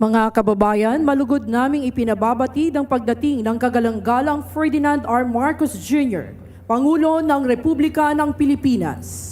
Mga kababayan, malugod naming ipinababatid ang pagdating ng kagalang-galang Ferdinand R. Marcos Jr., Pangulo ng Republika ng Pilipinas.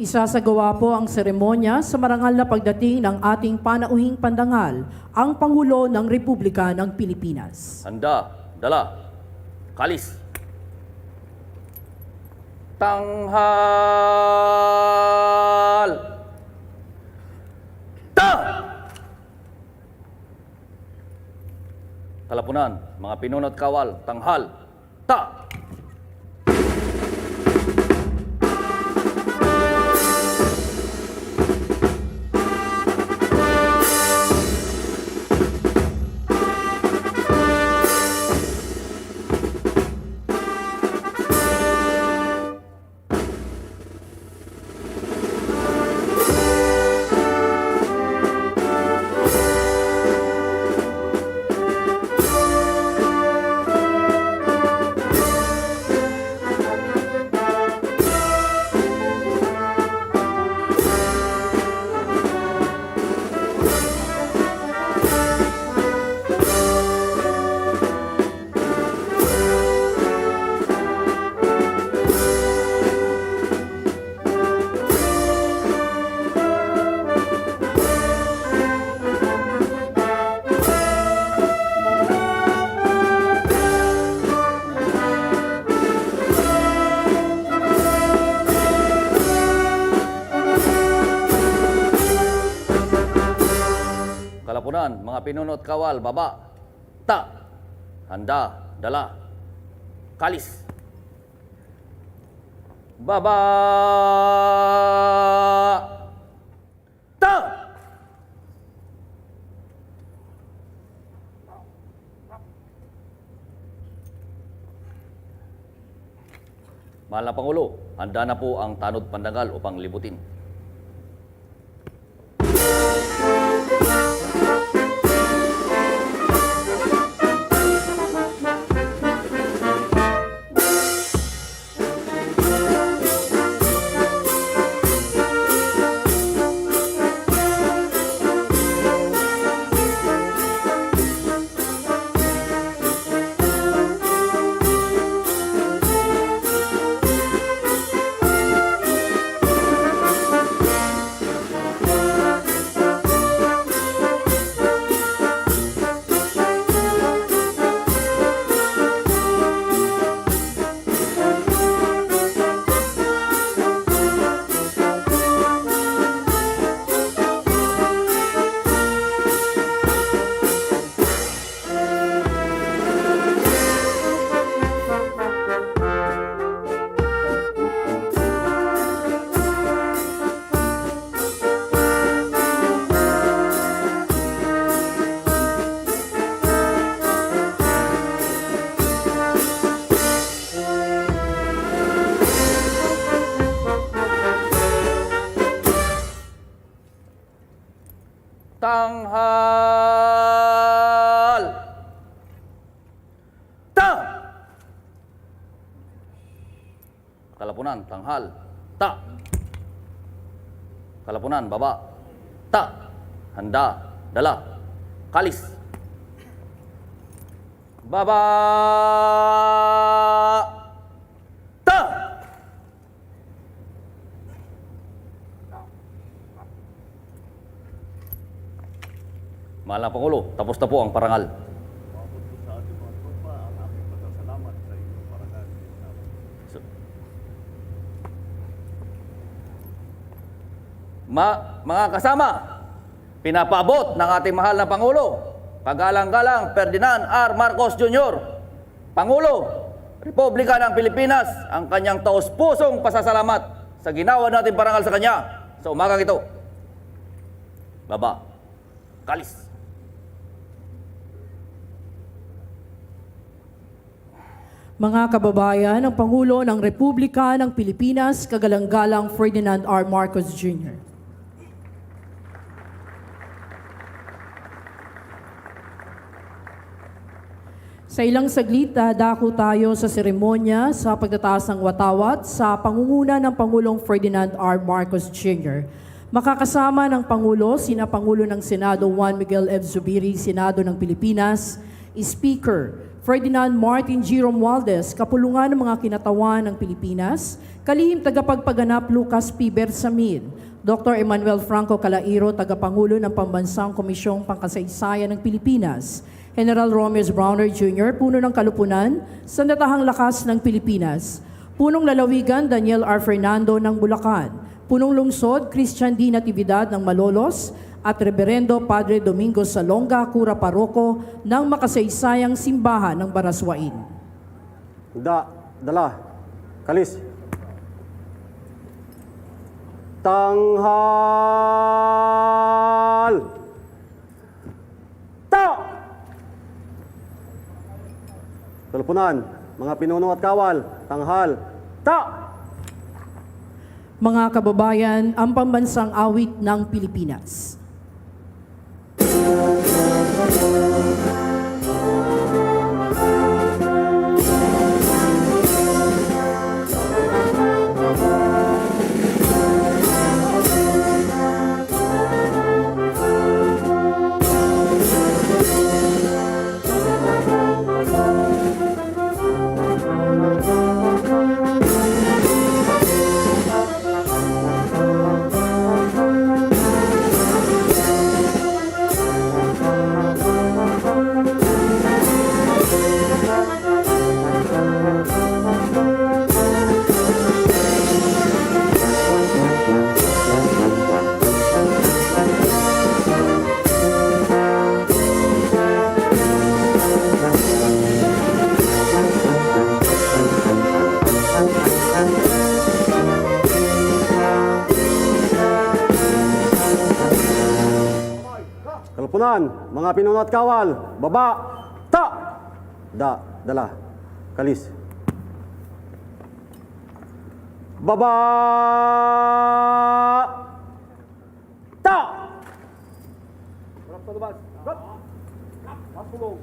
Isasagawa po ang seremonya sa marangal na pagdating ng ating panauhing pandangal, ang Pangulo ng Republika ng Pilipinas. Handa, dala, kalis. Tanghal! Ta! Talapunan, mga pinunot kawal, tanghal, ta! Kalapunan, mga pinunot kawal, baba, ta, handa, dala, kalis. Baba, ta! Mahal na Pangulo, handa na po ang tanod pandangal upang libutin. Tanghal! Ta! Kalapunan, tanghal, ta! Kalapunan, baba, ta! Handa, dala, kalis. Baba, ta! Mahal na Pangulo, tapos na po ang parangal. Sa ating mga tropa, ang aming pasasalamat sa inyong parangal. Mga kasama, pinapaabot ng ating mahal na Pangulo, pagalang-galang Ferdinand R. Marcos Jr., Pangulo, Republika ng Pilipinas, ang kanyang taos-pusong pasasalamat sa ginawa natin parangal sa kanya sa umagang ito. Baba, kalis. Mga kababayan, ang Pangulo ng Republika ng Pilipinas, kagalang-galang Ferdinand R. Marcos Jr. Sa ilang saglit, dadako tayo sa seremonya sa pagtataas ng watawat sa pangunguna ng Pangulong Ferdinand R. Marcos Jr. Makakasama ng Pangulo, sina Pangulo ng Senado Juan Miguel F. Zubiri, Senado ng Pilipinas, Speaker Ferdinand Martin G. Romualdez, kapulungan ng mga kinatawan ng Pilipinas, kalihim tagapagpaganap Lucas P. Bersamin, Dr. Emmanuel Franco Calairo, tagapangulo ng Pambansang Komisyong Pangkasaysayan ng Pilipinas, General Romeo Browner Jr., puno ng kalupunan, Sandatahang Lakas ng Pilipinas, punong lalawigan Daniel R. Fernando ng Bulacan, punong lungsod Christian D. Natividad ng Malolos, at Reverendo Padre Domingo Salonga, Cura Paroko ng Makasaysayang Simbahan ng Baraswain. Dala, kalis. Tanghal. Teleponan, mga pinuno at kawal, tanghal. Mga kababayan, ang pambansang awit ng Pilipinas. Teleponan, mga pinuno at kawal, baba. Dala, kalis. Baba. Harap sa labas. Masulong.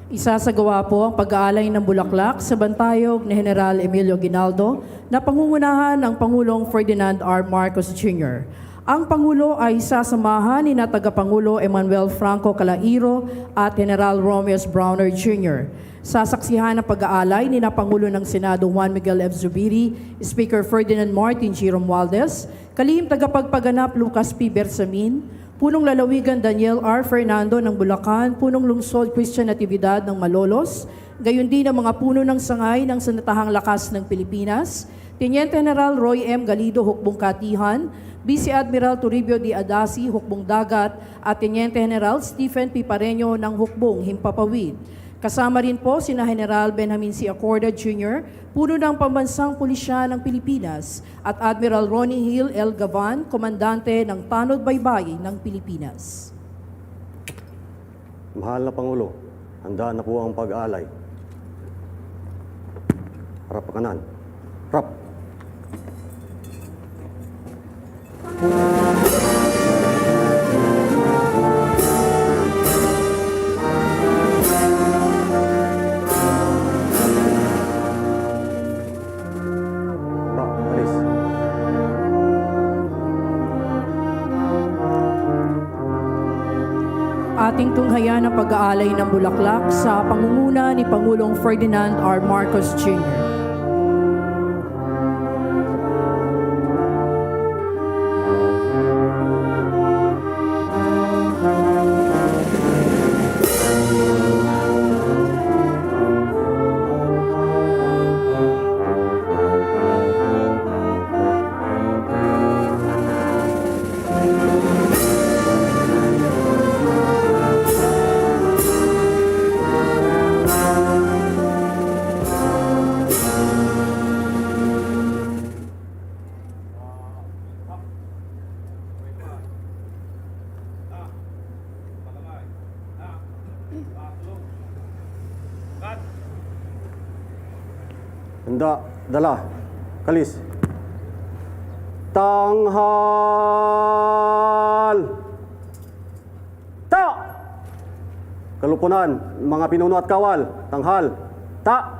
Isasagawa po ang pag-aalay ng bulaklak sa bantayog ni General Emilio Aguinaldo na pangungunahan ng Pangulong Ferdinand R. Marcos Jr. Ang Pangulo ay sasamahan ni na Tagapangulo Emmanuel Franco Calairo at General Romeo Browner Jr. Sasaksihan ng pag-aalay ni na Pangulo ng Senado Juan Miguel F. Zubiri, Speaker Ferdinand Martin G. Romualdez, kalihim tagapagpaganap Lucas P. Bersamin, punong lalawigan Daniel R. Fernando ng Bulacan, punong lungsod Christian Natividad ng Malolos, gayon din ang mga puno ng sangay ng Sandatahang Lakas ng Pilipinas, Teniente General Roy M. Galido, Hukbong Katihan, Vice Admiral Toribio D. Adasi, Hukbong Dagat, at Teniente General Stephen P. Pareño ng Hukbong Himpapawid. Kasama rin po sina General Benjamin C. Acorda Jr., puno ng Pambansang Pulisya ng Pilipinas, at Admiral Ronnie Hill L. Gavan, komandante ng Tanod Baybay ng Pilipinas. Mahal na Pangulo, handa na po ang pag-alay. Harap pa kanan. Harap. Alis. Ating tunghayan ang pag-aalay ng bulaklak sa pangunguna ni Pangulong Ferdinand R. Marcos Jr. Handa, dala, kalis. Tanghal! Ta! Kalupunan, mga pinuno at kawal. Tanghal. Ta!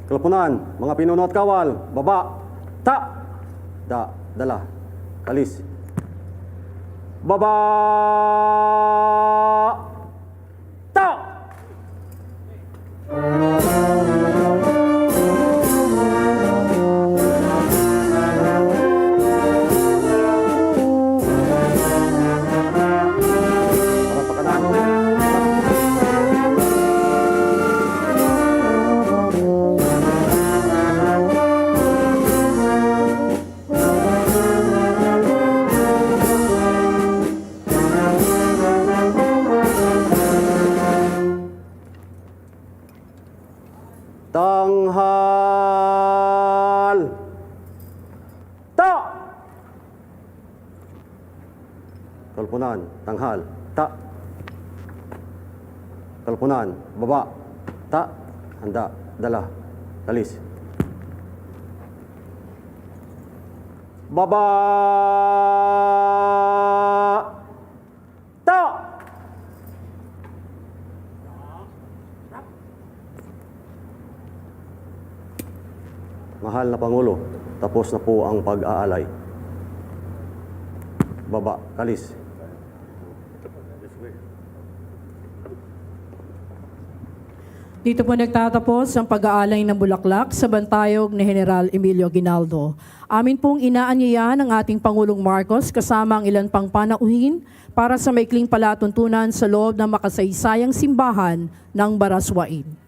Kalupunan, mga pinuno at kawal. Baba. Ta! Da, dala, kalis. Baba! Ta! Para pa kanan. Tanghal! Ta! Kalpunan, tanghal, ta. Kalpunan, baba, ta. Handa, dala, kalis. Baba! Ta! Mahal na Pangulo, tapos na po ang pag-aalay. Baba, kalis. Dito po nagtatapos ang pag-aalay ng bulaklak sa bantayog ni General Emilio Aguinaldo. Amin pong inaanyayahan ang ating Pangulong Marcos kasama ang ilan pang panauhin para sa maikling palatuntunan sa loob ng makasaysayang simbahan ng Baraswain.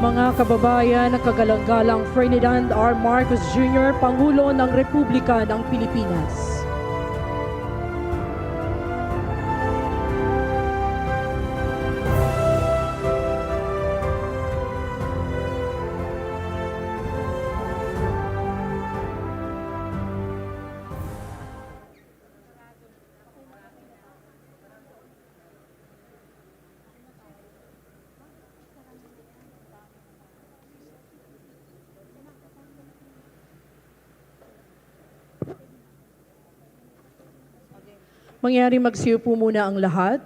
Mga kababayan, ang kagalang-galang Ferdinand R. Marcos Jr., Pangulo ng Republika ng Pilipinas. Mangyari magsiyo po muna ang lahat.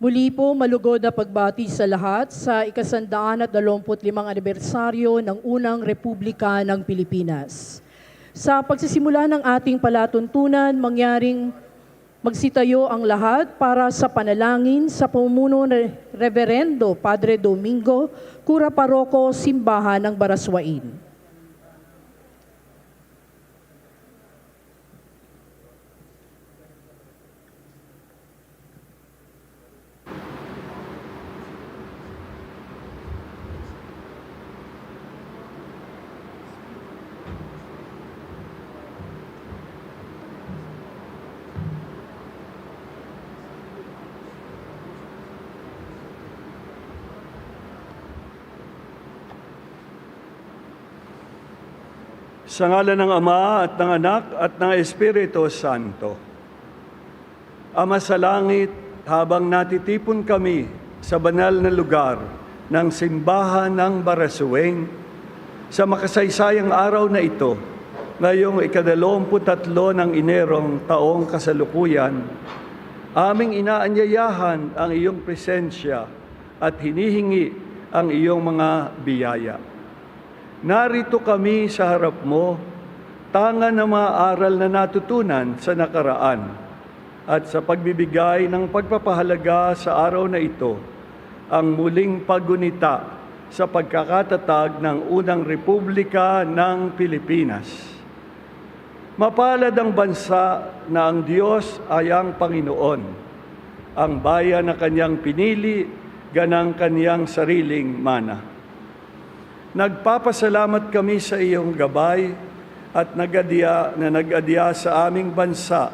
Muli po, malugod na pagbati sa lahat sa ika-125 anibersaryo ng unang Republika ng Pilipinas. Sa pagsisimula ng ating palatuntunan, mangyaring magsitayo ang lahat para sa panalangin sa pamumuno ni Reverendo Padre Domingo, Cura Paroko, Simbahan ng Baraswain. Sa ngalan ng Ama at ng Anak at ng Espiritu Santo. Ama sa langit, habang natitipon kami sa banal na lugar ng simbahan ng Baraswain, sa makasaysayang araw na ito, ngayong ika-23 ng Inerong taong kasalukuyan, aming inaanyayahan ang iyong presensya at hinihingi ang iyong mga biyaya. Narito kami sa harap mo, tanga ng mga aral na natutunan sa nakaraan at sa pagbibigay ng pagpapahalaga sa araw na ito, ang muling paggunita sa pagkakatatag ng unang Republika ng Pilipinas. Mapalad ang bansa na ang Diyos ay ang Panginoon, ang bayan na kanyang pinili, ganang kanyang sariling mana. Nagpapasalamat kami sa iyong gabay at nag-adya sa aming bansa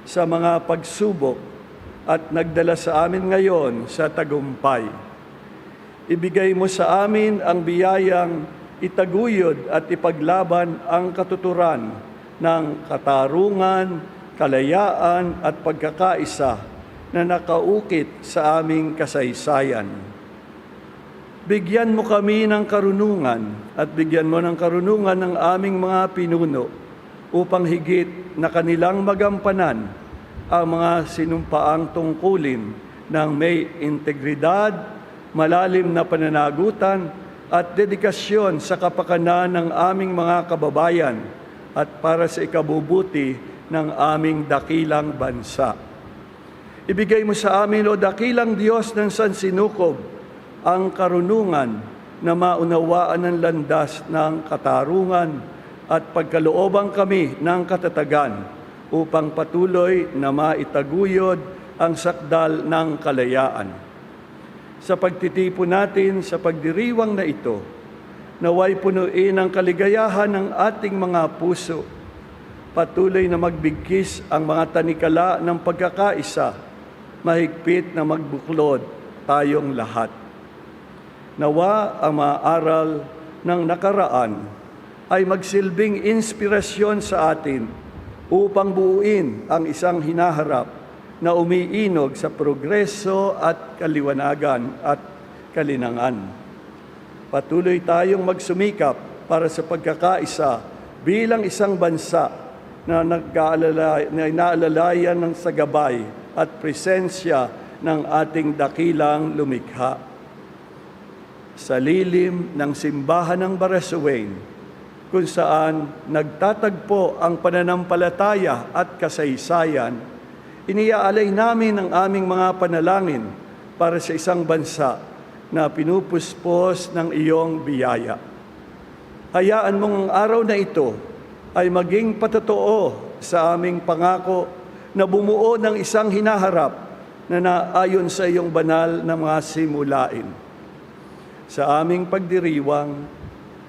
sa mga pagsubok at nagdala sa amin ngayon sa tagumpay. Ibigay mo sa amin ang biyayang itaguyod at ipaglaban ang katuturan ng katarungan, kalayaan at pagkakaisa na nakaukit sa aming kasaysayan. Bigyan mo kami ng karunungan at bigyan mo ng karunungan ng aming mga pinuno upang higit na kanilang magampanan ang mga sinumpaang tungkulin ng may integridad, malalim na pananagutan at dedikasyon sa kapakanan ng aming mga kababayan at para sa ikabubuti ng aming dakilang bansa. Ibigay mo sa amin, O dakilang Diyos ng sansinukob, ang karunungan na maunawaan ng landas ng katarungan at pagkalooban kami ng katatagan upang patuloy na maitaguyod ang sakdal ng kalayaan. Sa pagtitipon natin sa pagdiriwang na ito, naway punuin ang kaligayahan ng ating mga puso, patuloy na magbigkis ang mga tanikala ng pagkakaisa, mahigpit na magbuklod tayong lahat. Nawa ang mga aral ng nakaraan ay magsilbing inspirasyon sa atin upang buuin ang isang hinaharap na umiinog sa progreso at kaliwanagan at kalinangan. Patuloy tayong magsumikap para sa pagkakaisa bilang isang bansa na inaalalayan ng sagabay at presensya ng ating dakilang lumikha. sa lilim ng simbahan ng Barasuwain, kung saan nagtatagpo ang pananampalataya at kasaysayan, iniaalay namin ang aming mga panalangin para sa isang bansa na pinupuspos ng iyong biyaya. Hayaan mong ang araw na ito ay maging patotoo sa aming pangako na bumuo ng isang hinaharap na naayon sa iyong banal na mga simulain. Sa aming pagdiriwang,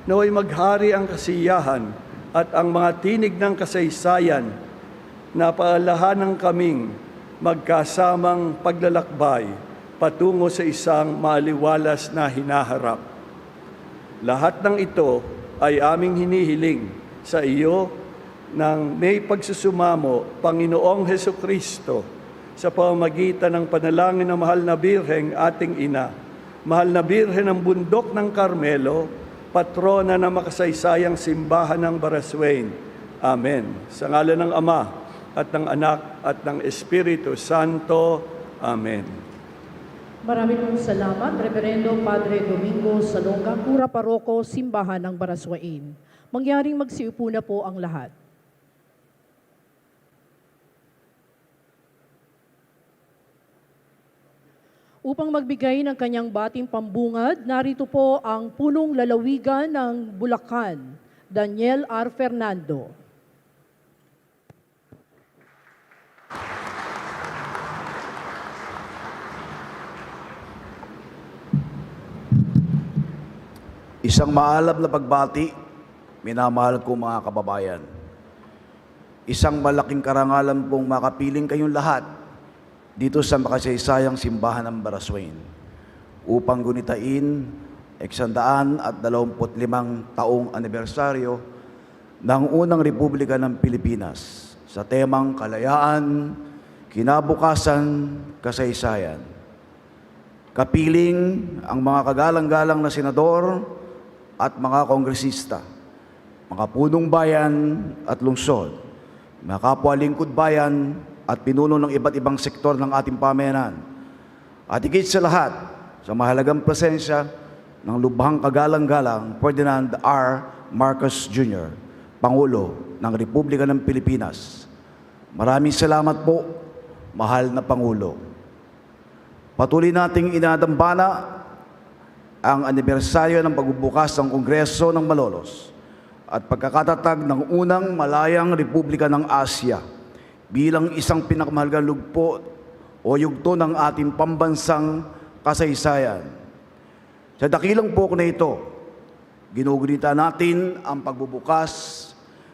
naway maghari ang kasiyahan at ang mga tinig ng kasaysayan na paalahanang kaming magkasamang paglalakbay patungo sa isang maliwalas na hinaharap. Lahat ng ito ay aming hinihiling sa iyo ng may pagsusumamo, Panginoong Hesukristo, sa pamamagitan ng panalangin ng Mahal na Birheng ating Ina, Mahal na Birhen ng Bundok ng Carmelo, patrona ng makasaysayang simbahan ng Barasuwain. Amen. Sa ngalan ng Ama at ng Anak at ng Espiritu Santo. Amen. Maraming salamat, Reverendo Padre Domingo Salonga, Kura Paroko, Simbahan ng Barasuwain. Mangyaring magsiupo na po ang lahat. Upang magbigay ng kanyang bating pambungad, narito po ang punong lalawigan ng Bulacan, Daniel R. Fernando. Isang maalam na pagbati, minamahal ko mga kababayan. Isang malaking karangalan pong makapiling kayong lahat dito sa makasaysayang simbahan ng Barasuwain upang gunitain 125 taong anibersaryo ng unang Republika ng Pilipinas sa temang kalayaan, kinabukasan, kasaysayan. Kapiling ang mga kagalang-galang na senador at mga kongresista, mga punong bayan at lungsod, mga kapwa lingkod bayan at pinuno ng iba't ibang sektor ng ating pamayanan. At higit sa lahat, sa mahalagang presensya ng lubhang kagalang-galang Ferdinand R. Marcos Jr., Pangulo ng Republika ng Pilipinas. Maraming salamat po, mahal na Pangulo. Patuloy nating inadambana ang anibersaryo ng pagbubukas ng Kongreso ng Malolos at pagkakatatag ng unang malayang Republika ng Asya bilang isang pinakamahalagang lugpo o yugto ng ating pambansang kasaysayan. Sa dakilang pok na ito, ginugunita natin ang pagbubukas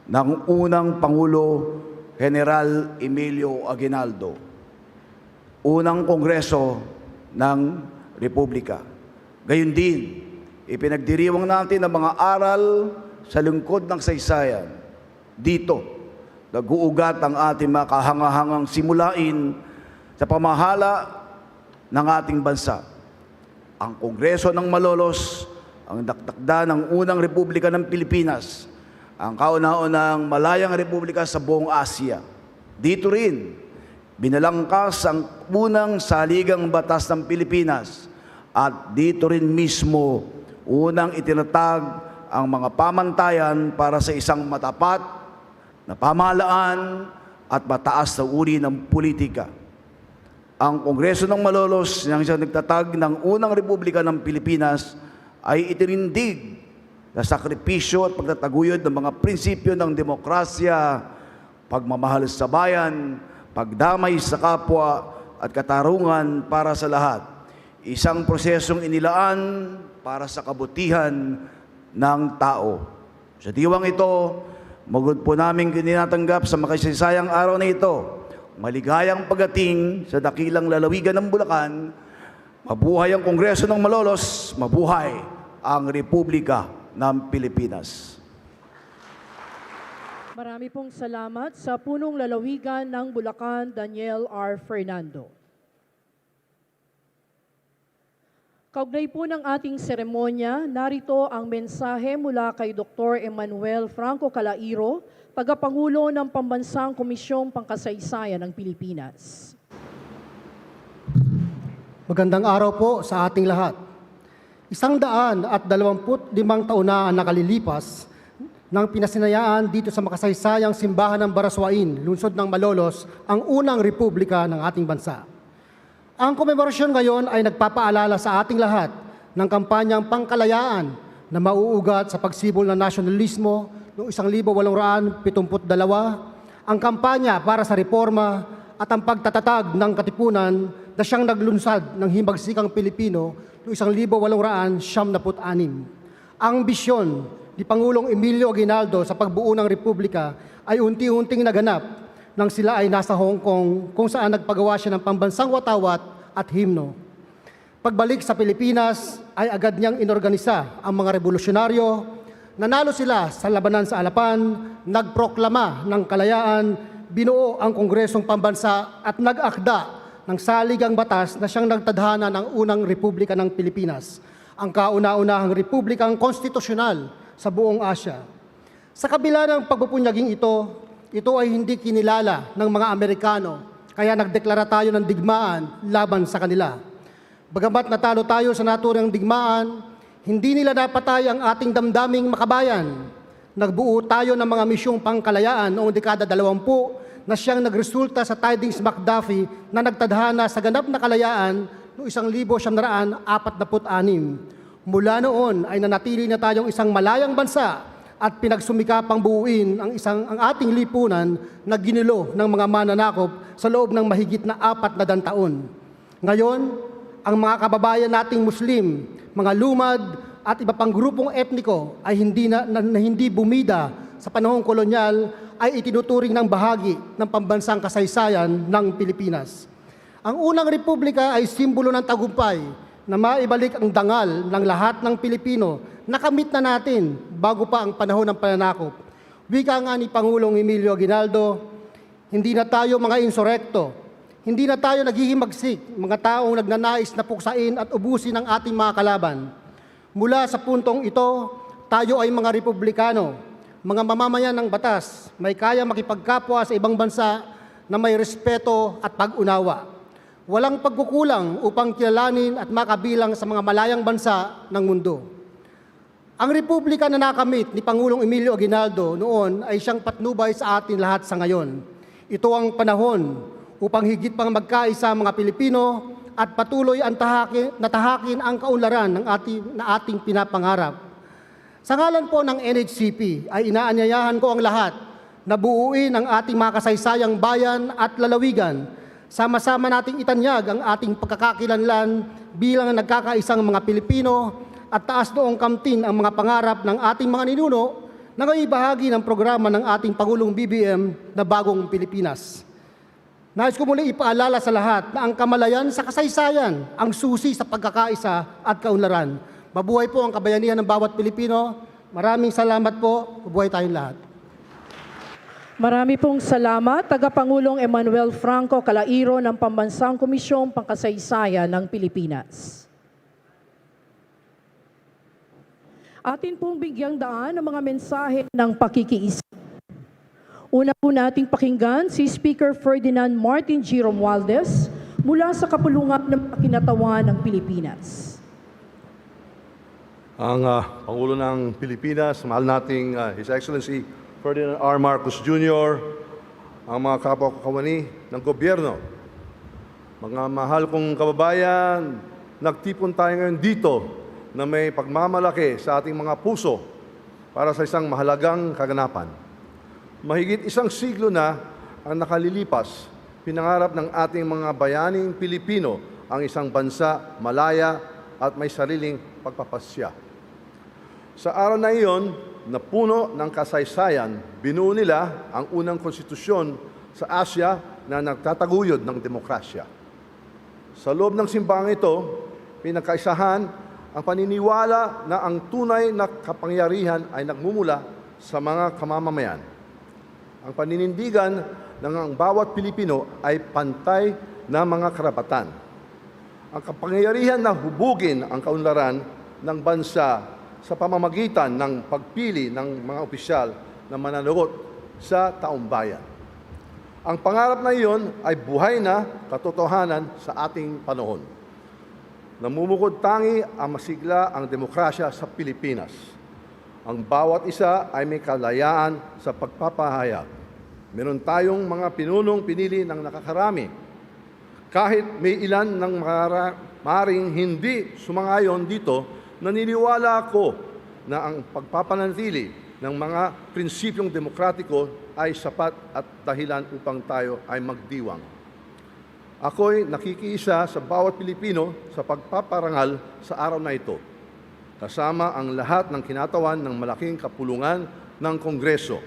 ng unang Pangulo General Emilio Aguinaldo, unang Kongreso ng Republika. Gayon din, ipinagdiriwang natin ang mga aral sa lingkod ng saysayan. Dito, nag-uugat ang ating mga kahangahangang simulain sa pamahala ng ating bansa. Ang Kongreso ng Malolos, ang dakdakda ng unang Republika ng Pilipinas, ang kauna-unang malayang republika sa buong Asya. Dito rin, binalangkas ang unang saligang batas ng Pilipinas at dito rin mismo unang itinatag ang mga pamantayan para sa isang matapat na pamahalaan at mataas na uri ng politika. Ang Kongreso ng Malolos nang siyang nagtatag ng unang Republika ng Pilipinas ay itinindig na sakripisyo at pagtataguyod ng mga prinsipyo ng demokrasya, pagmamahal sa bayan, pagdamay sa kapwa at katarungan para sa lahat. Isang prosesong inilaan para sa kabutihan ng tao. Sa diwang ito, magod po namin tinatanggap sa makasaysayang araw na ito, maligayang pagdating sa dakilang lalawigan ng Bulacan. Mabuhay ang Kongreso ng Malolos, mabuhay ang Republika ng Pilipinas. Marami pong salamat sa punong lalawigan ng Bulacan, Daniel R. Fernando. Kaugnay po ng ating seremonya, narito ang mensahe mula kay Dr. Emmanuel Franco Calairo, tagapangulo ng Pambansang Komisyong Pangkasaysayan ng Pilipinas. Magandang araw po sa ating lahat. 125 taon na ang nakalilipas nang pinasinayaan dito sa makasaysayang simbahan ng Baraswain, lungsod ng Malolos, ang unang republika ng ating bansa. Ang komemorasyon ngayon ay nagpapaalala sa ating lahat ng kampanyang pangkalayaan na mauugat sa pagsibol ng nasyonalismo noong 1872, ang kampanya para sa reforma at ang pagtatatag ng katipunan na siyang naglunsad ng himagsikang Pilipino noong 1876. Ang bisyon ni Pangulong Emilio Aguinaldo sa pagbuo ng Republika ay unti-unting naganap nang sila ay nasa Hong Kong kung saan nagpagawa siya ng pambansang watawat at himno. Pagbalik sa Pilipinas ay agad niyang inorganisa ang mga revolusyonaryo, nanalo sila sa labanan sa Alapan, nagproklama ng kalayaan, binuo ang Kongresong Pambansa at nag-akda ng saligang batas na siyang nagtadhana ng unang Republika ng Pilipinas, ang kauna-unahang republikang konstitusyonal sa buong Asya. Sa kabila ng pagpupunyaging ito ay hindi kinilala ng mga Amerikano, kaya nagdeklara tayo ng digmaan laban sa kanila. Bagamat natalo tayo sa naturang digmaan, hindi nila napatay ang ating damdaming makabayan. Nagbuo tayo ng mga misyong pangkalayaan noong dekada 20 na siyang nagresulta sa Tidings McDuffie na nagtadhana sa ganap na kalayaan noong 1946. Mula noon ay nanatili na tayong isang malayang bansa at pinagsumikapang buuin ang ating lipunan na ginulo ng mga mananakop sa loob ng mahigit na 400 taon. Ngayon, ang mga kababayan nating Muslim, mga lumad at iba pang grupong etniko ay hindi bumida sa panahong kolonyal ay itinuturing ng bahagi ng pambansang kasaysayan ng Pilipinas. Ang unang republika ay simbolo ng tagumpay na maibalik ang dangal ng lahat ng Pilipino na kamit na natin bago pa ang panahon ng pananakop. Wika nga ni Pangulong Emilio Aguinaldo, hindi na tayo mga insurekto, hindi na tayo naghihimagsik, mga taong nagnanais na puksain at ubusin ang ating mga kalaban. Mula sa puntong ito, tayo ay mga republikano, mga mamamayan ng batas, may kaya makipagkapwa sa ibang bansa na may respeto at pag-unawa. Walang pagkukulang upang kilalanin at makabilang sa mga malayang bansa ng mundo. Ang republika na nakamit ni Pangulong Emilio Aguinaldo noon ay siyang patnubay sa atin lahat sa ngayon. Ito ang panahon upang higit pang magkaisa mga Pilipino at patuloy tahakin ang kaunlaran na ating pinapangarap. Sa ngalan po ng NHCP ay inaanyayahan ko ang lahat na buuin ang ating mga kasaysayang bayan at lalawigan. Sama-sama nating itanyag ang ating pagkakakilanlan bilang nagkakaisang mga Pilipino at taas noong kamtin ang mga pangarap ng ating mga ninuno na ngayon bahagi ng programa ng ating Pangulong BBM na Bagong Pilipinas. Nais ko muli ipaalala sa lahat na ang kamalayan sa kasaysayan ang susi sa pagkakaisa at kaunlaran. Mabuhay po ang kabayanihan ng bawat Pilipino. Maraming salamat po. Mabuhay tayong lahat. Marami pong salamat, Tagapangulong Emmanuel Franco Calairo ng Pambansang Komisyong Pangkasaysayan ng Pilipinas. Atin pong bigyang daan ang mga mensahe ng pakikiisa. Una po nating pakinggan si Speaker Ferdinand Martin G. Romualdez mula sa kapulungan ng Kinatawan ng Pilipinas. Ang Pangulo ng Pilipinas, mahal nating His Excellency Ferdinand R. Marcos Jr., ang mga kapwa-kawani ng gobyerno, mga mahal kong kababayan, nagtipon tayo ngayon dito na may pagmamalaki sa ating mga puso para sa isang mahalagang kaganapan. Mahigit isang siglo na ang nakalilipas, pinangarap ng ating mga bayaning Pilipino ang isang bansa malaya at may sariling pagpapasya. Sa araw na iyon, na puno ng kasaysayan, binuo nila ang unang konstitusyon sa Asya na nagtataguyod ng demokrasya. Sa loob ng simbahang ito, pinagkaisahan ang paniniwala na ang tunay na kapangyarihan ay nagmumula sa mga kamamamayan. Ang paninindigan ng ang bawat Pilipino ay pantay na mga karapatan. Ang kapangyarihan na hubugin ang kaunlaran ng bansa sa pamamagitan ng pagpili ng mga opisyal na mananagot sa taumbayan. Ang pangarap na iyon ay buhay na katotohanan sa ating panahon. Namumukod tangi ang masigla ang demokrasya sa Pilipinas. Ang bawat isa ay may kalayaan sa pagpapahayag. Meron tayong mga pinunong pinili ng nakakarami. Kahit may ilan ng maring hindi sumangayon dito, naniniwala ako na ang pagpapanatili ng mga prinsipyong demokratiko ay sapat at dahilan upang tayo ay magdiwang. Ako'y nakikiisa sa bawat Pilipino sa pagpaparangal sa araw na ito, kasama ang lahat ng kinatawan ng malaking kapulungan ng Kongreso.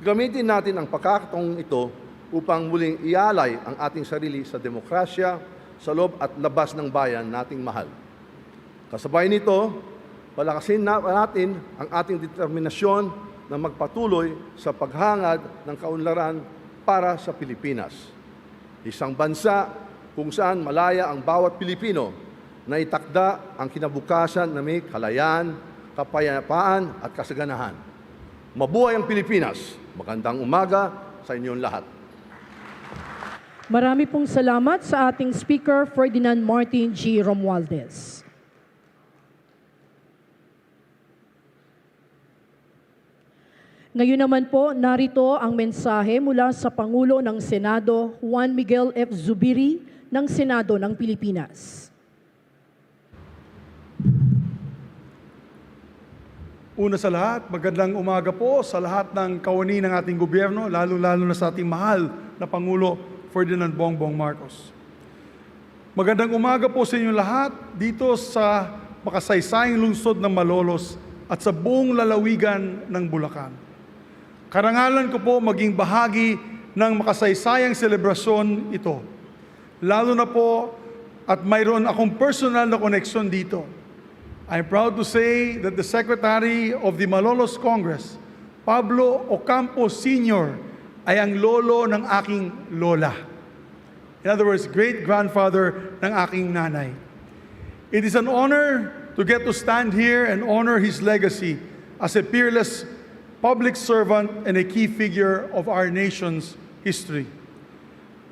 Gamitin natin ang pagkakataong ito upang muling ialay ang ating sarili sa demokrasya, sa loob at labas ng bayan nating mahal. Kasabay nito, palakasin natin ang ating determinasyon na magpatuloy sa paghangad ng kaunlaran para sa Pilipinas. Isang bansa kung saan malaya ang bawat Pilipino na itakda ang kinabukasan na may kalayaan, kapayapaan at kasaganahan. Mabuhay ang Pilipinas! Magandang umaga sa inyong lahat. Marami pong salamat sa ating Speaker, Ferdinand Martin G. Romualdez. Ngayon naman po, narito ang mensahe mula sa Pangulo ng Senado, Juan Miguel F. Zubiri ng Senado ng Pilipinas. Una sa lahat, magandang umaga po sa lahat ng kawani ng ating gobyerno, lalo-lalo na sa ating mahal na Pangulo Ferdinand Bongbong Marcos. Magandang umaga po sa inyo lahat dito sa makasaysayang lungsod ng Malolos at sa buong lalawigan ng Bulacan. Karangalan ko po maging bahagi ng makasaysayang selebrasyon ito. Lalo na po at mayroon akong personal na koneksyon dito. I'm proud to say that the Secretary of the Malolos Congress, Pablo Ocampo Sr., ay ang lolo ng aking lola. In other words, great-grandfather ng aking nanay. It is an honor to get to stand here and honor his legacy as a peerless public servant and a key figure of our nation's history.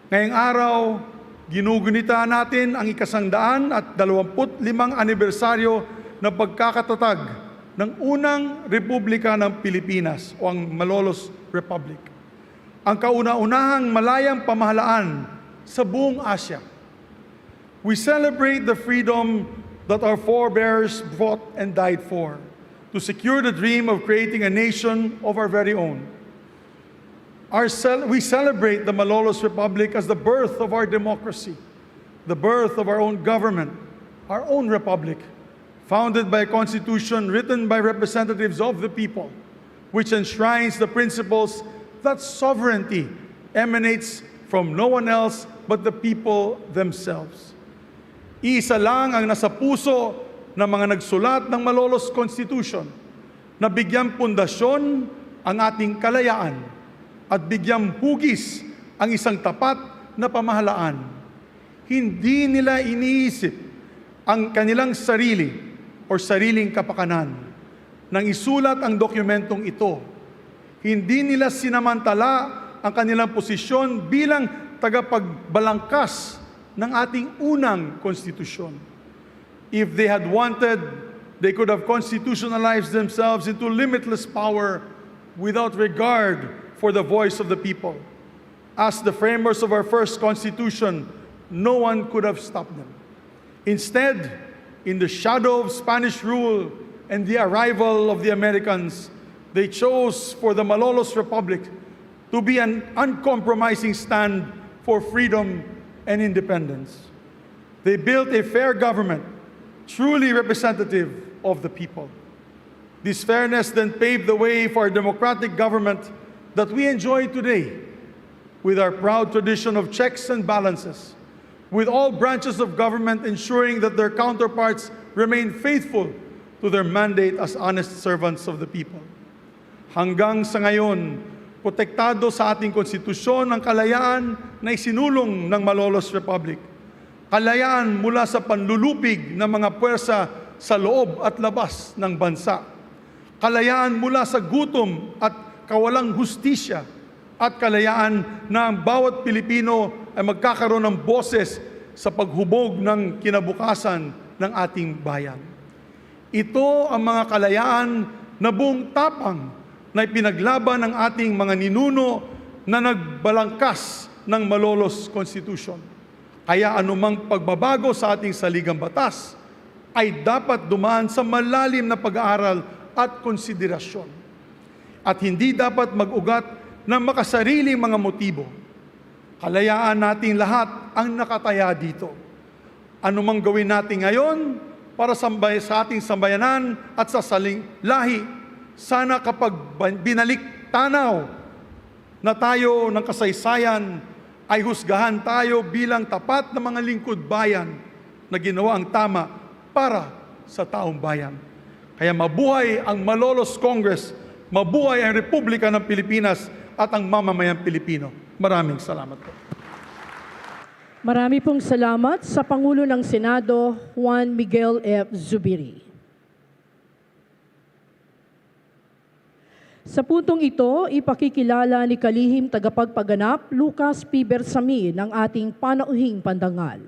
Ngayong araw, ginugunita natin ang 125 anibersaryo ng pagkakatatag ng unang Republika ng Pilipinas o ang Malolos Republic. Ang kauna-unahang malayang pamahalaan sa buong Asya. We celebrate the freedom that our forebears fought and died for, to secure the dream of creating a nation of our very own. We celebrate the Malolos Republic as the birth of our democracy, the birth of our own government, our own republic, founded by a constitution written by representatives of the people, which enshrines the principles that sovereignty emanates from no one else but the people themselves. Isa lang ang nasa puso ng mga nagsulat ng Malolos Constitution na bigyang pundasyon ang ating kalayaan at bigyang hugis ang isang tapat na pamahalaan. Hindi nila iniisip ang kanilang sarili o sariling kapakanan nang isulat ang dokumentong ito. Hindi nila sinamantala ang kanilang posisyon bilang tagapagbalangkas ng ating unang konstitusyon. If they had wanted, they could have constitutionalized themselves into limitless power without regard for the voice of the people. As the framers of our first constitution, no one could have stopped them. Instead, in the shadow of Spanish rule and the arrival of the Americans, they chose for the Malolos Republic to be an uncompromising stand for freedom and independence. They built a fair government, truly representative of the people. This fairness then paved the way for a democratic government that we enjoy today, with our proud tradition of checks and balances, with all branches of government ensuring that their counterparts remain faithful to their mandate as honest servants of the people. Hanggang sa ngayon, protektado sa ating konstitusyon ang kalayaan na isinulong ng Malolos Republic. Kalayaan mula sa panlulupig ng mga puwersa sa loob at labas ng bansa. Kalayaan mula sa gutom at kawalang hustisya. At kalayaan na ang bawat Pilipino ay magkakaroon ng boses sa paghubog ng kinabukasan ng ating bayan. Ito ang mga kalayaan na buong tapang na ipinaglaban ng ating mga ninuno na nagbalangkas ng Malolos Constitution. Kaya anumang pagbabago sa ating saligang batas ay dapat dumaan sa malalim na pag-aaral at konsiderasyon. At hindi dapat mag-ugat ng makasariling mga motibo. Kalayaan nating lahat ang nakataya dito. Anumang gawin natin ngayon para sa ating sambayanan at sa saling lahi, sana kapag binalik tanaw na tayo ng kasaysayan, ay husgahan tayo bilang tapat na mga lingkod bayan na ginawa ang tama para sa taong bayan. Kaya mabuhay ang Malolos Congress, mabuhay ang Republika ng Pilipinas at ang mamamayang Pilipino. Maraming salamat po. Marami pong salamat sa Pangulo ng Senado, Juan Miguel F. Zubiri. Sa puntong ito, ipakikilala ni Kalihim Tagapagpaganap Lucas P. Bersami ng ating panauhing pandangal.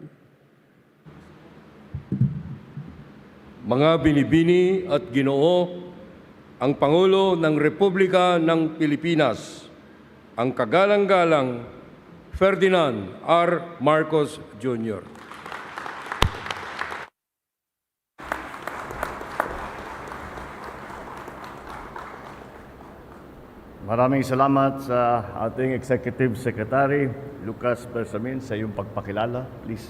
Mga binibini at ginoo, ang Pangulo ng Republika ng Pilipinas, ang kagalang-galang Ferdinand R. Marcos Jr. Maraming salamat sa ating Executive Secretary, Lucas Bersamin, sa iyong pagpakilala. Please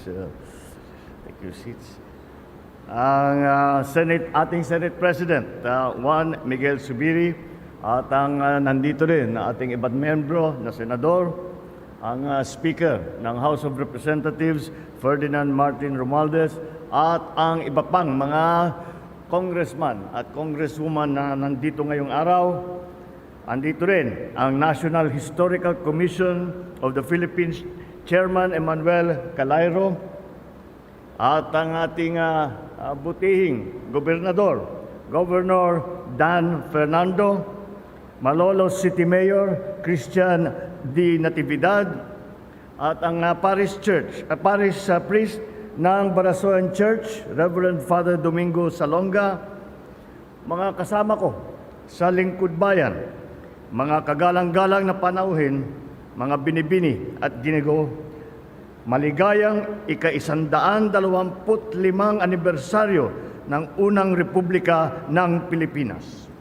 take your seats. Ang ating Senate President, Juan Miguel Zubiri, at ang nandito rin na ating ibang membro na senador, ang Speaker ng House of Representatives, Ferdinand Martin Romualdez, at ang iba pang mga congressman at congresswoman na nandito ngayong araw. Andito rin ang National Historical Commission of the Philippines Chairman Emmanuel Calairo, at ang ating butihing gobernador, Governor Dan Fernando, Malolos City Mayor Christian D. Natividad, at ang parish priest ng Barasoan Church, Reverend Father Domingo Salonga, mga kasama ko sa lingkod bayan, mga kagalang-galang na panauhin, mga binibini at ginigo, maligayang ika-125 anibersaryo ng unang Republika ng Pilipinas.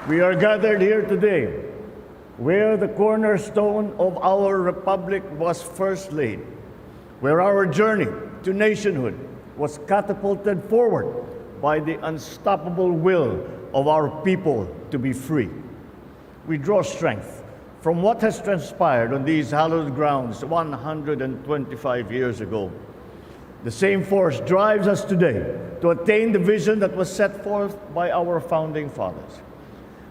We are gathered here today where the cornerstone of our republic was first laid, where our journey to nationhood was catapulted forward by the unstoppable will of our people to be free. We draw strength from what has transpired on these hallowed grounds 125 years ago. The same force drives us today to attain the vision that was set forth by our founding fathers.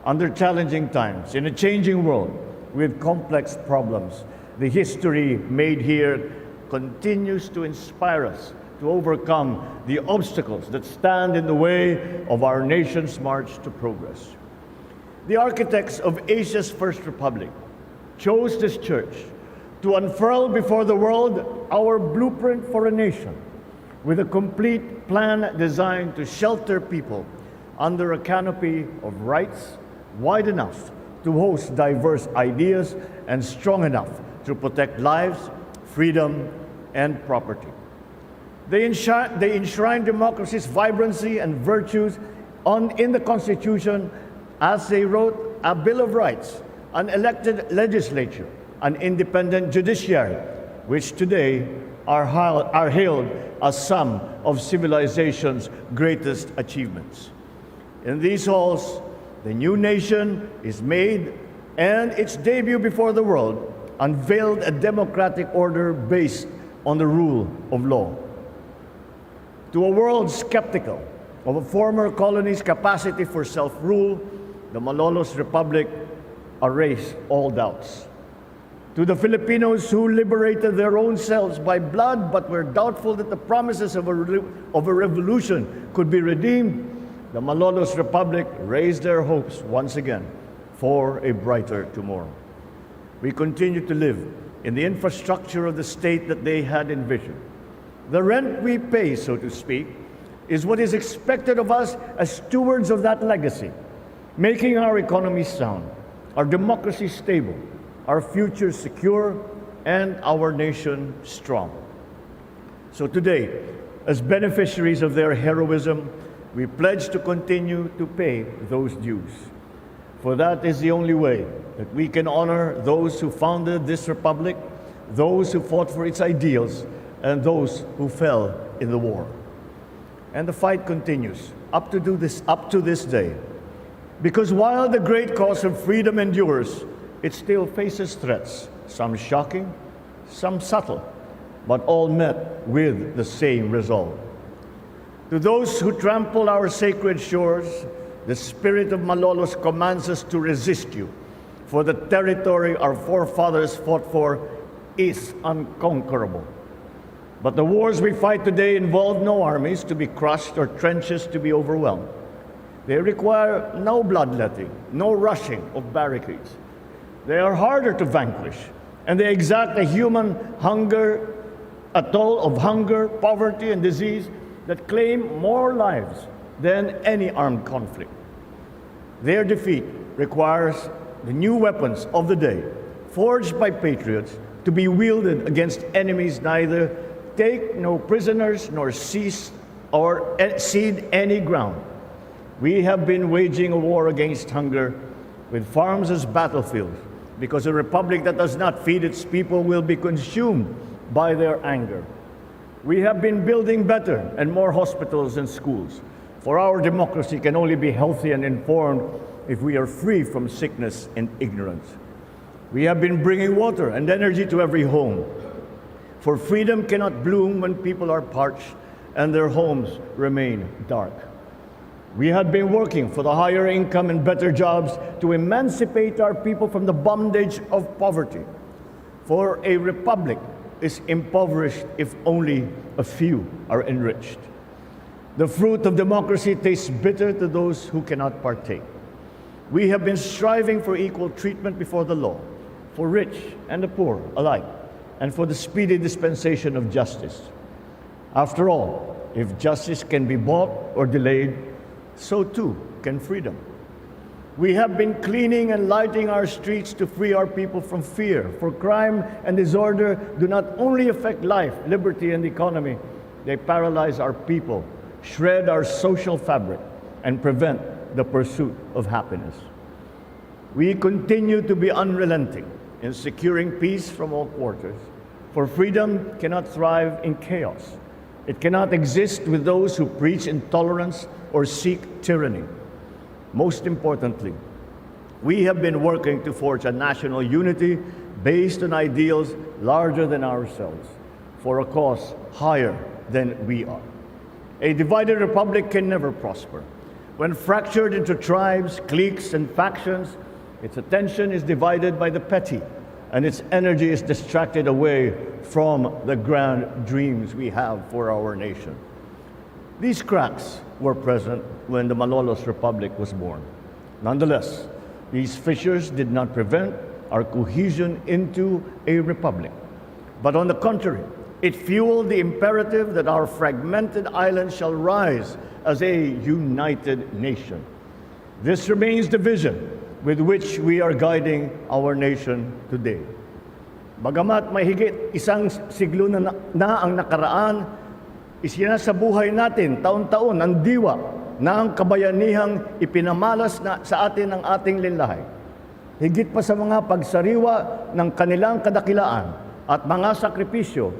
Under challenging times, in a changing world with complex problems, the history made here continues to inspire us to overcome the obstacles that stand in the way of our nation's march to progress. The architects of Asia's First Republic chose this church to unfurl before the world our blueprint for a nation with a complete plan designed to shelter people under a canopy of rights wide enough to host diverse ideas and strong enough to protect lives, freedom, and property. They enshrine democracy's vibrancy and virtues in the Constitution as they wrote a Bill of Rights, an elected legislature, an independent judiciary, which today are hailed as some of civilization's greatest achievements. In these halls, the new nation is made, and its debut before the world unveiled a democratic order based on the rule of law. To a world skeptical of a former colony's capacity for self-rule, the Malolos Republic erased all doubts. To the Filipinos who liberated their own selves by blood but were doubtful that the promises of a revolution could be redeemed, the Malolos Republic raised their hopes once again for a brighter tomorrow. we continue to live in the infrastructure of the state that they had envisioned. The rent we pay, so to speak, is what is expected of us as stewards of that legacy, making our economy sound, our democracy stable, our future secure, and our nation strong. So today, as beneficiaries of their heroism, we pledge to continue to pay those dues. For that is the only way that we can honor those who founded this republic, those who fought for its ideals, and those who fell in the war. And the fight continues up to this day. Because while the great cause of freedom endures, it still faces threats, some shocking, some subtle, but all met with the same resolve. To those who trample our sacred shores, the spirit of Malolos commands us to resist you, for the territory our forefathers fought for is unconquerable. But the wars we fight today involve no armies to be crushed or trenches to be overwhelmed. They require no bloodletting, no rushing of barricades. They are harder to vanquish, and they exact a toll of hunger, poverty, and disease that claim more lives than any armed conflict. Their defeat requires the new weapons of the day, forged by patriots, to be wielded against enemies neither take no prisoners nor seize or cede any ground. We have been waging a war against hunger with farms as battlefields, because a republic that does not feed its people will be consumed by their anger. We have been building better and more hospitals and schools, for our democracy can only be healthy and informed if we are free from sickness and ignorance. We have been bringing water and energy to every home, for freedom cannot bloom when people are parched and their homes remain dark. We had been working for the higher income and better jobs to emancipate our people from the bondage of poverty. For a republic is impoverished if only a few are enriched. The fruit of democracy tastes bitter to those who cannot partake. We have been striving for equal treatment before the law, for rich and the poor alike, and for the speedy dispensation of justice. After all, if justice can be bought or delayed, so too can freedom. We have been cleaning and lighting our streets to free our people from fear, for crime and disorder do not only affect life, liberty, and economy, they paralyze our people, shred our social fabric, and prevent the pursuit of happiness. We continue to be unrelenting in securing peace from all quarters, for freedom cannot thrive in chaos. It cannot exist with those who preach intolerance or seek tyranny. Most importantly, we have been working to forge a national unity based on ideals larger than ourselves, for a cause higher than we are. A divided republic can never prosper. When fractured into tribes, cliques, and factions, its attention is divided by the petty, and its energy is distracted away from the grand dreams we have for our nation. These cracks were present when the Malolos Republic was born. Nonetheless, these fissures did not prevent our cohesion into a republic. But on the contrary, it fueled the imperative that our fragmented island shall rise as a united nation. This remains the vision with which we are guiding our nation today. Bagamat mahigit isang siglo na ang nakaraan, isinasabuhay natin taon-taon ang diwa ng kabayanihang ipinamalas sa atin ng ating linlahay. Higit pa sa mga pagsariwa ng kanilang kadakilaan at mga sakripisyo,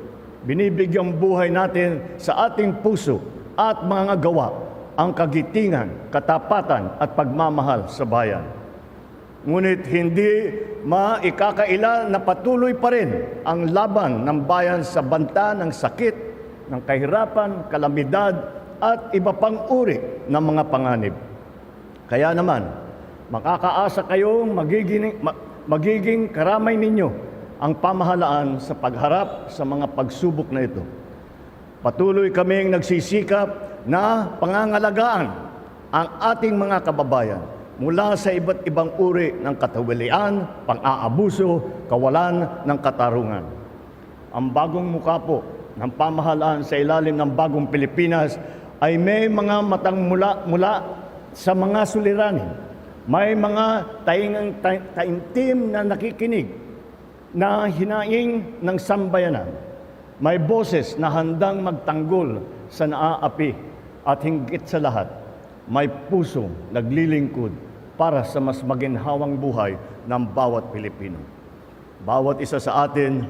binibigyang buhay natin sa ating puso at mga gawa ang kagitingan, katapatan at pagmamahal sa bayan. Ngunit hindi maikakaila na patuloy pa rin ang laban ng bayan sa banta ng sakit, ng kahirapan, kalamidad, at iba pang uri ng mga panganib. Kaya naman, makakaasa kayong magiging karamay ninyo ang pamahalaan sa pagharap sa mga pagsubok na ito. Patuloy kaming nagsisikap na pangangalagaan ang ating mga kababayan mula sa iba't ibang uri ng katawalian, pang-aabuso, kawalan ng katarungan. Ang bagong mukha po ng pamahalaan sa ilalim ng bagong Pilipinas ay may mga matang mula sa mga suliranin. May mga taimtim na nakikinig na hinaing ng sambayanan. May boses na handang magtanggol sa naaapi at hinggit sa lahat, may pusong naglilingkod para sa mas maginhawang buhay ng bawat Pilipino. Bawat isa sa atin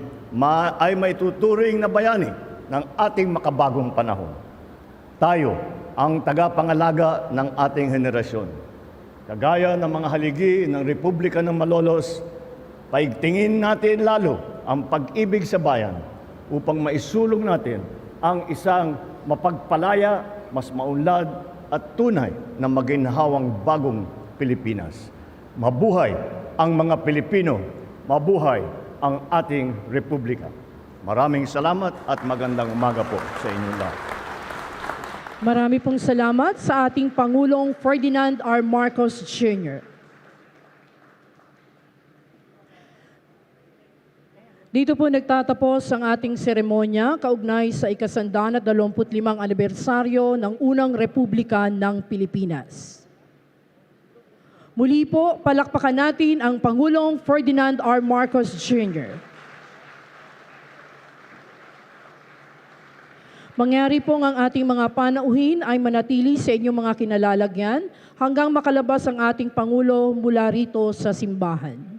ay may tuturing na bayani ng ating makabagong panahon. Tayo ang tagapangalaga ng ating henerasyon. Kagaya ng mga haligi ng Republika ng Malolos, paigtingin natin lalo ang pag-ibig sa bayan upang maisulong natin ang isang mapagpalaya, mas maunlad at tunay na maginhawang bagong Pilipinas. Mabuhay ang mga Pilipino, mabuhay ang ating Republika. Maraming salamat at magandang umaga po sa inyong lahat. Marami pong salamat sa ating Pangulong Ferdinand R. Marcos Jr. Dito po nagtatapos ang ating seremonya kaugnay sa ika-125 anibersaryo ng unang Republika ng Pilipinas. Muli po, palakpakan natin ang Pangulong Ferdinand R. Marcos Jr. Mangyari pong ang ating mga panauhin ay manatili sa inyong mga kinalalagyan hanggang makalabas ang ating Pangulo mula rito sa simbahan.